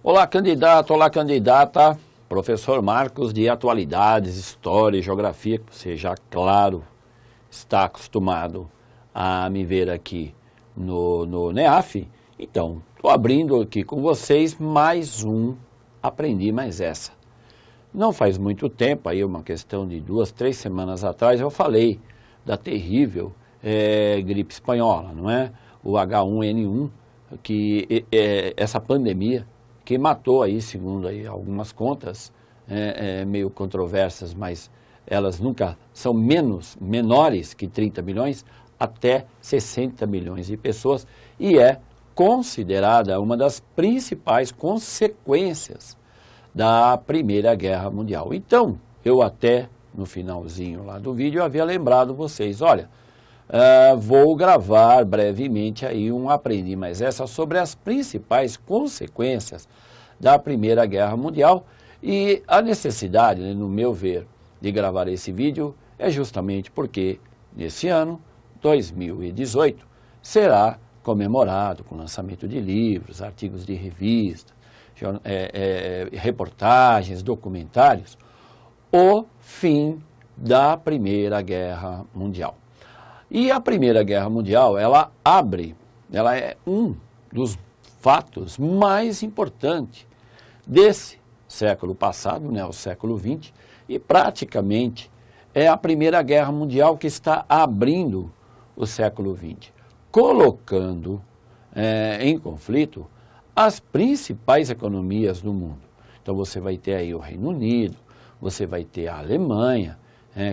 Olá, candidato, olá, candidata. Professor Marcos de Atualidades, História e Geografia, que você já, claro, está acostumado a me ver aqui no NEAF. Então, estou abrindo aqui com vocês mais um Aprendi Mais Essa. Não faz muito tempo, aí uma questão de 2, 3 semanas atrás, eu falei da terrível gripe espanhola, não é? O H1N1, que essa pandemia que matou aí, segundo aí algumas contas, meio controversas, mas elas nunca são menores que 30 milhões, até 60 milhões de pessoas, e é considerada uma das principais consequências da Primeira Guerra Mundial. Então, eu até no finalzinho lá do vídeo havia lembrado vocês, olha, vou gravar brevemente aí um Aprendi Mais Essa sobre as principais consequências da Primeira Guerra Mundial, e a necessidade, né, no meu ver, de gravar esse vídeo é justamente porque nesse ano, 2018, será comemorado com lançamento de livros, artigos de revista, reportagens, documentários, o fim da Primeira Guerra Mundial. E a Primeira Guerra Mundial, ela é um dos fatos mais importantes desse século passado, né, o século XX, e praticamente é a Primeira Guerra Mundial que está abrindo o século XX, colocando em conflito as principais economias do mundo. Então você vai ter aí o Reino Unido, você vai ter a Alemanha,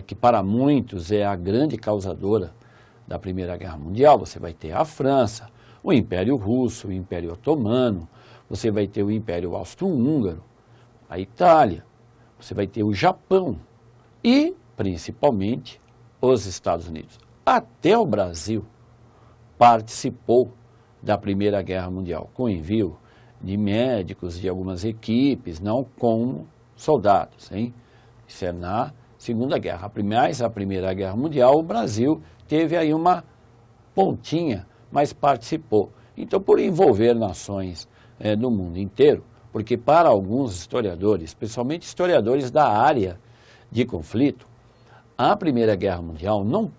que para muitos é a grande causadora da Primeira Guerra Mundial, você vai ter a França, o Império Russo, o Império Otomano, você vai ter o Império Austro-Húngaro, a Itália, você vai ter o Japão e, principalmente, os Estados Unidos. Até o Brasil participou da Primeira Guerra Mundial, com envio de médicos de algumas equipes, não como soldados, hein? Isso é na Segunda Guerra. Mas a Primeira Guerra Mundial, o Brasil teve aí uma pontinha, mas participou. Então, por envolver nações do mundo inteiro, porque para alguns historiadores, especialmente historiadores da área de conflito, a Primeira Guerra Mundial não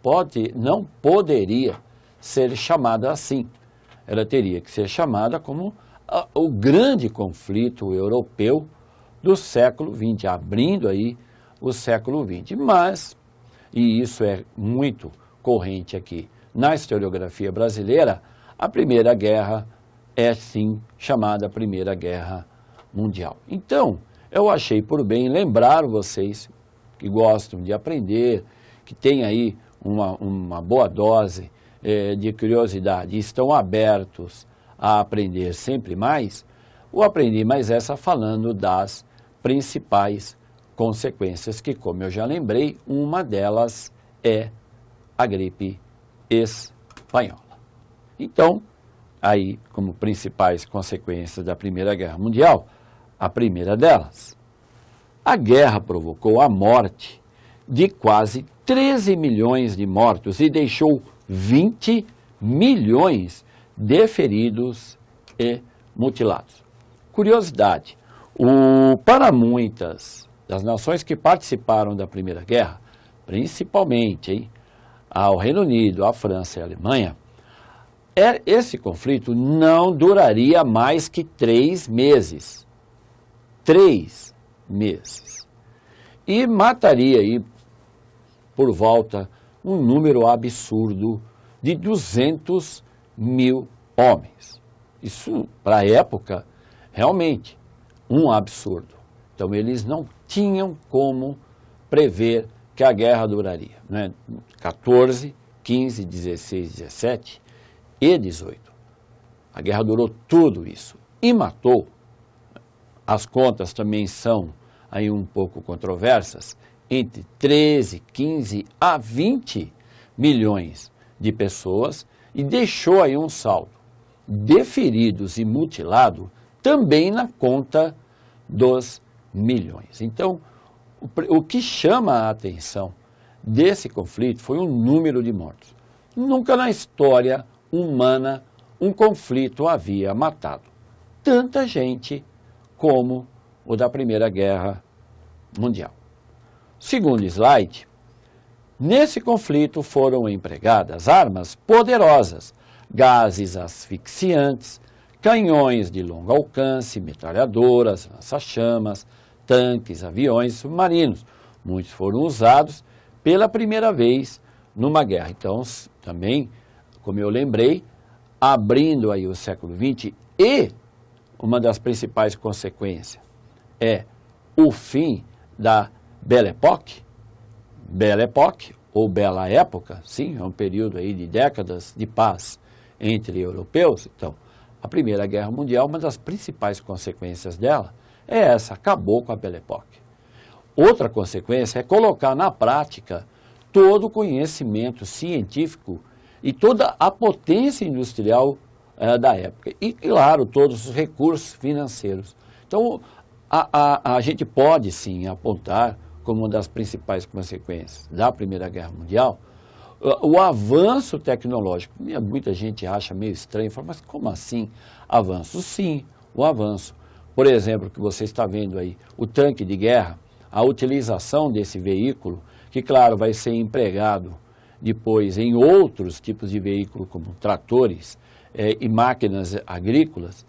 poderia ser chamada assim. Ela teria que ser chamada como o grande conflito europeu do século XX, abrindo aí o século XX. Mas, e isso é muito corrente aqui na historiografia brasileira, a Primeira Guerra é sim chamada Primeira Guerra Mundial. Então, eu achei por bem lembrar vocês que gostam de aprender, que têm aí uma boa dose de curiosidade e estão abertos a aprender sempre mais, o Aprendi Mais Essa falando das principais consequências, que, como eu já lembrei, uma delas é a gripe espanhola. Então, aí, como principais consequências da Primeira Guerra Mundial, a primeira delas, a guerra provocou a morte de quase 13 milhões de mortos e deixou 20 milhões de feridos e mutilados. Curiosidade, para muitas das nações que participaram da Primeira Guerra, principalmente ao Reino Unido, à França e à Alemanha, esse conflito não duraria mais que 3 meses. 3 meses. E mataria aí, por volta, um número absurdo de 200 mil homens. Isso, para a época, realmente, um absurdo. Então, eles não tinham como prever que a guerra duraria, né? 14, 15, 16, 17 e 18. A guerra durou tudo isso e matou. As contas também são aí um pouco controversas, entre 13, 15 a 20 milhões de pessoas, e deixou aí um saldo de feridos e mutilados também na conta dos milhões. Então, o que chama a atenção desse conflito foi o número de mortos. Nunca na história humana um conflito havia matado tanta gente como o da Primeira Guerra Mundial. Segundo slide, nesse conflito foram empregadas armas poderosas, gases asfixiantes, canhões de longo alcance, metralhadoras, lança-chamas, tanques, aviões, submarinos. Muitos foram usados pela primeira vez numa guerra. Então, também, como eu lembrei, abrindo aí o século XX, e uma das principais consequências é o fim da Belle Époque. Belle Époque, ou Bela Época, sim, é um período aí de décadas de paz entre europeus. Então, a Primeira Guerra Mundial, uma das principais consequências dela é essa, acabou com a Belle Époque. Outra consequência é colocar na prática todo o conhecimento científico e toda a potência industrial da época. E, claro, todos os recursos financeiros. Então, a gente pode, sim, apontar como uma das principais consequências da Primeira Guerra Mundial o avanço tecnológico. Muita gente acha meio estranho, fala, mas como assim avanço? Sim, o avanço. Por exemplo, que você está vendo aí, o tanque de guerra, a utilização desse veículo, que, claro, vai ser empregado depois em outros tipos de veículo, como tratores e máquinas agrícolas,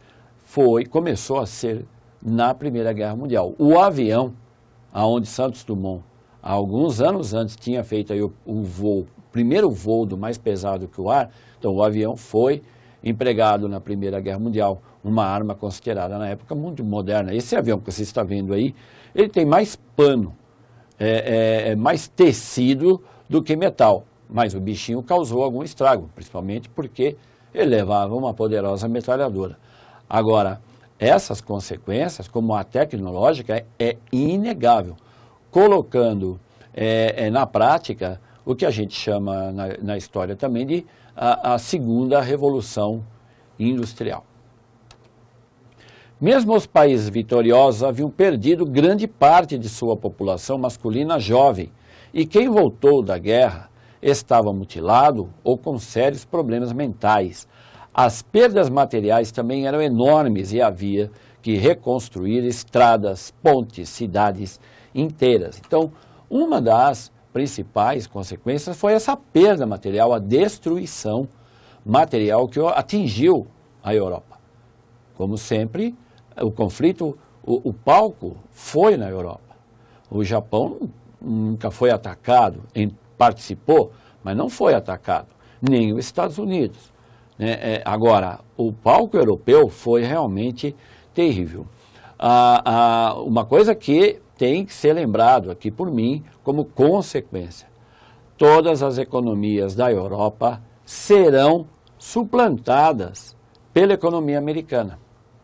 começou a ser na Primeira Guerra Mundial. O avião, aonde Santos Dumont, há alguns anos antes, tinha feito aí o primeiro voo do mais pesado que o ar, então o avião foi empregado na Primeira Guerra Mundial, uma arma considerada na época muito moderna. Esse avião que você está vendo aí, ele tem mais pano, mais tecido do que metal, mas o bichinho causou algum estrago, principalmente porque ele levava uma poderosa metralhadora. Agora, essas consequências, como a tecnológica, é inegável, colocando na prática o que a gente chama na história também de a segunda revolução industrial. Mesmo os países vitoriosos haviam perdido grande parte de sua população masculina jovem, e quem voltou da guerra estava mutilado ou com sérios problemas mentais. As perdas materiais também eram enormes e havia que reconstruir estradas, pontes, cidades inteiras. Então, uma das principais consequências foi essa perda material, a destruição material que atingiu a Europa. Como sempre, o conflito, o palco foi na Europa. O Japão nunca foi atacado, participou, mas não foi atacado, nem os Estados Unidos. Agora, o palco europeu foi realmente terrível. Uma coisa que tem que ser lembrado aqui por mim como consequência: todas as economias da Europa serão suplantadas pela economia americana,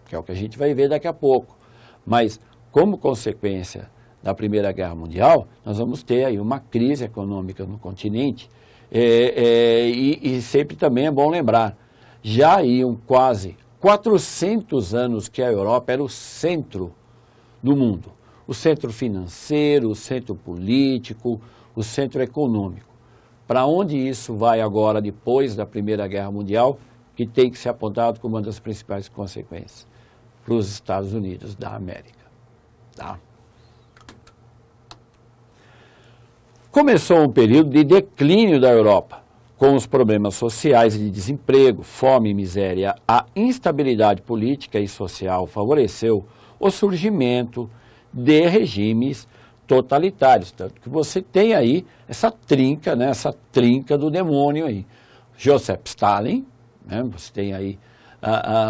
que é o que a gente vai ver daqui a pouco. Mas, como consequência da Primeira Guerra Mundial, nós vamos ter aí uma crise econômica no continente, e sempre também é bom lembrar, já iam quase 400 anos que a Europa era o centro do mundo, o centro financeiro, o centro político, o centro econômico. Para onde isso vai agora, depois da Primeira Guerra Mundial, que tem que ser apontado como uma das principais consequências? Para os Estados Unidos da América. Tá? Começou um período de declínio da Europa, com os problemas sociais de desemprego, fome e miséria. A instabilidade política e social favoreceu o surgimento de regimes totalitários. Tanto que você tem aí essa trinca, né, essa trinca do demônio aí. Joseph Stalin, né, você tem aí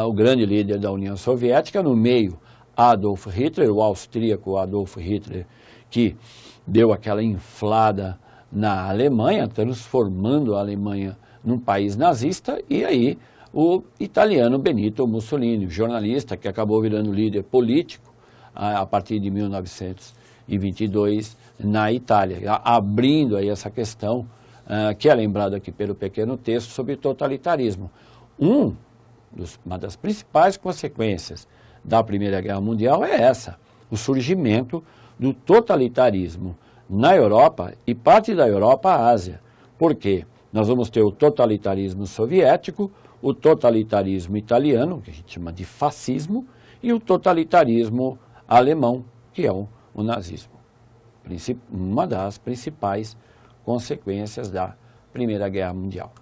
o grande líder da União Soviética, no meio Adolf Hitler, o austríaco Adolf Hitler, que deu aquela inflada na Alemanha, transformando a Alemanha num país nazista, e aí o italiano Benito Mussolini, jornalista que acabou virando líder político a partir de 1922 na Itália, abrindo aí essa questão que é lembrada aqui pelo pequeno texto sobre totalitarismo. Uma das principais consequências da Primeira Guerra Mundial é essa, o surgimento do totalitarismo na Europa e parte da Europa à Ásia. Por quê? Nós vamos ter o totalitarismo soviético, o totalitarismo italiano, que a gente chama de fascismo, e o totalitarismo alemão, que é o nazismo. Uma das principais consequências da Primeira Guerra Mundial.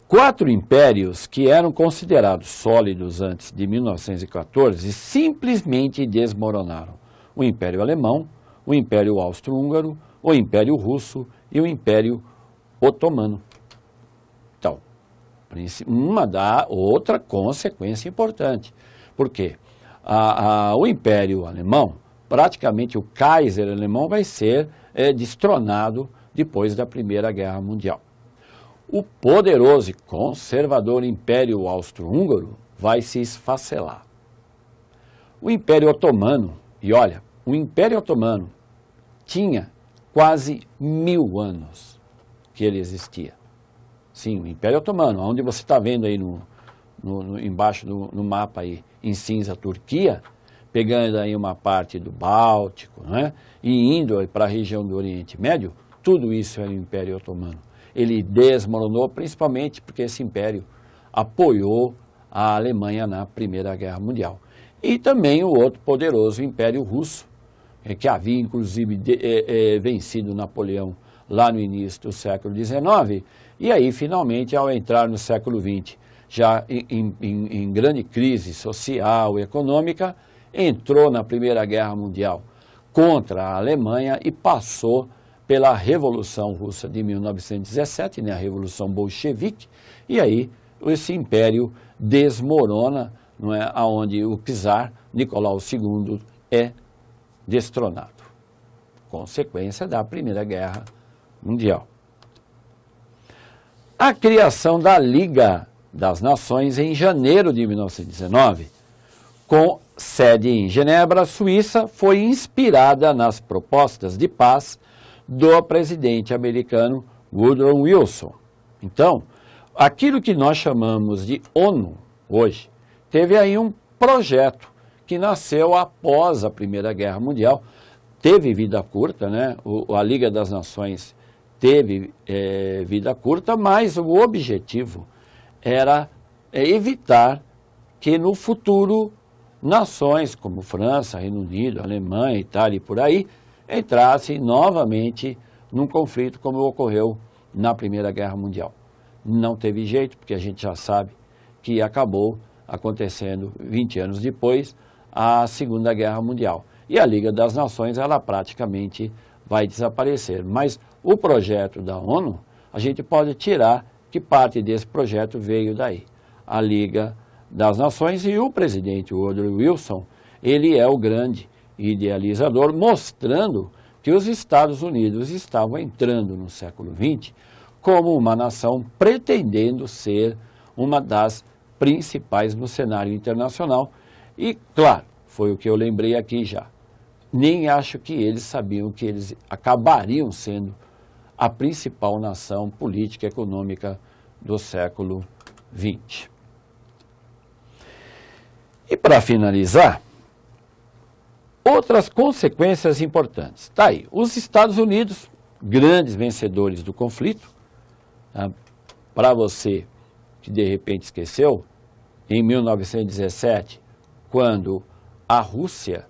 4 impérios que eram considerados sólidos antes de 1914 simplesmente desmoronaram. O Império Alemão, o Império Austro-Húngaro, o Império Russo e o Império Otomano. Então, outra consequência importante. Por quê? O Império Alemão, praticamente o Kaiser alemão vai ser destronado depois da Primeira Guerra Mundial. O poderoso e conservador Império Austro-Húngaro vai se esfacelar. O Império Otomano, e olha, o Império Otomano tinha quase 1000 anos que ele existia. Sim, o Império Otomano, onde você está vendo aí embaixo no mapa aí, em cinza, Turquia, pegando aí uma parte do Báltico, né, e indo para a região do Oriente Médio, tudo isso era o Império Otomano. Ele desmoronou principalmente porque esse império apoiou a Alemanha na Primeira Guerra Mundial. E também o outro poderoso Império Russo, que havia inclusive vencido Napoleão lá no início do século XIX, e aí finalmente ao entrar no século XX, já em grande crise social e econômica, entrou na Primeira Guerra Mundial contra a Alemanha e passou pela Revolução Russa de 1917, né, a Revolução Bolchevique, e aí esse império desmorona, não é, aonde o czar Nicolau II é destronado. Consequência da Primeira Guerra Mundial. A criação da Liga das Nações em janeiro de 1919, com sede em Genebra, Suíça, foi inspirada nas propostas de paz do presidente americano Woodrow Wilson. Então, aquilo que nós chamamos de ONU hoje, teve aí um projeto que nasceu após a Primeira Guerra Mundial, teve vida curta, né? A Liga das Nações teve vida curta, mas o objetivo era evitar que no futuro nações como França, Reino Unido, Alemanha, Itália e por aí, entrassem novamente num conflito como ocorreu na Primeira Guerra Mundial. Não teve jeito, porque a gente já sabe que acabou acontecendo 20 anos depois a Segunda Guerra Mundial. E a Liga das Nações, ela praticamente vai desaparecer. Mas o projeto da ONU, a gente pode tirar que parte desse projeto veio daí. A Liga das Nações e o presidente Woodrow Wilson, ele é o grande idealizador, mostrando que os Estados Unidos estavam entrando no século XX como uma nação pretendendo ser uma das principais no cenário internacional. E, claro, foi o que eu lembrei aqui já. Nem acho que eles sabiam que eles acabariam sendo a principal nação política e econômica do século XX. E para finalizar, outras consequências importantes. Está aí, os Estados Unidos, grandes vencedores do conflito, tá? Para você que de repente esqueceu, em 1917, quando a Rússia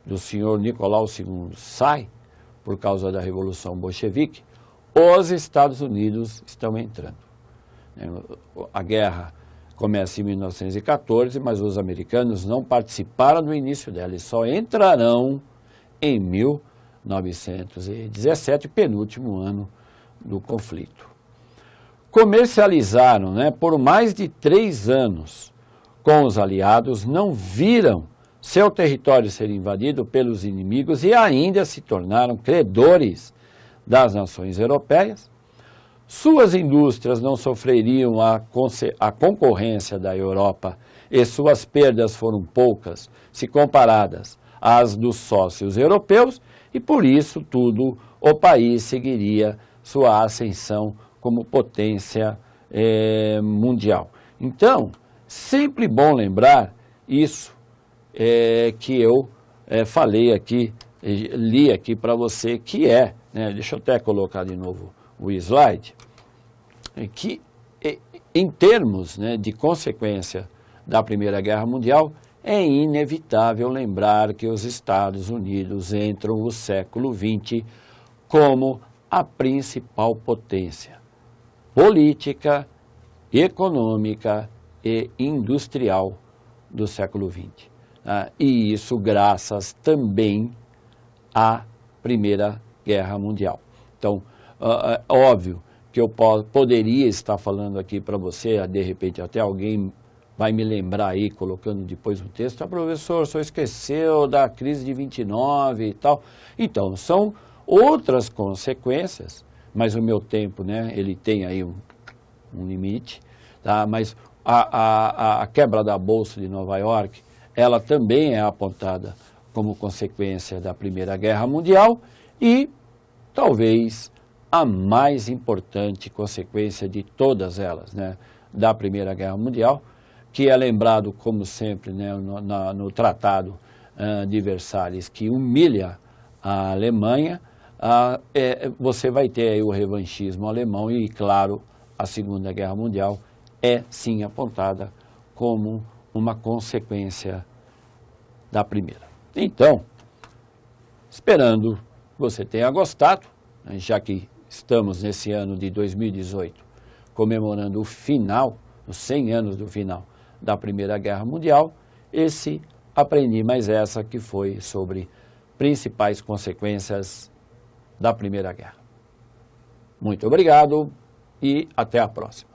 do senhor Nicolau II sai, por causa da Revolução Bolchevique, os Estados Unidos estão entrando. A guerra começa em 1914, mas os americanos não participaram do início dela, eles só entrarão em 1917, penúltimo ano do conflito. Comercializaram, por mais de 3 anos com os aliados, não viram seu território ser invadido pelos inimigos e ainda se tornaram credores das nações europeias. Suas indústrias não sofreriam a concorrência da Europa e suas perdas foram poucas se comparadas às dos sócios europeus e por isso tudo o país seguiria sua ascensão como potência mundial. Então, sempre bom lembrar isso que eu falei aqui, li aqui para você, que deixa eu até colocar de novo o slide, que em termos de consequência da Primeira Guerra Mundial, é inevitável lembrar que os Estados Unidos entram no século XX como a principal potência política, econômica e industrial do século XX. E isso graças também à Primeira Guerra Mundial. Então, óbvio que eu poderia estar falando aqui para você, de repente até alguém vai me lembrar aí, colocando depois um texto, professor, o senhor esqueceu da crise de 29 e tal. Então, são outras consequências, mas o meu tempo, né, ele tem aí um limite, tá? Mas a quebra da Bolsa de Nova York, ela também é apontada como consequência da Primeira Guerra Mundial e talvez a mais importante consequência de todas elas, né, da Primeira Guerra Mundial, que é lembrado, como sempre, né, no Tratado de Versalhes, que humilha a Alemanha, você vai ter aí o revanchismo alemão e, claro, a Segunda Guerra Mundial é, sim, apontada como uma consequência da Primeira. Então, esperando que você tenha gostado, já que estamos nesse ano de 2018, comemorando o final, os 100 anos do final da Primeira Guerra Mundial, esse Aprendi Mais Essa, que foi sobre principais consequências da Primeira Guerra. Muito obrigado e até a próxima.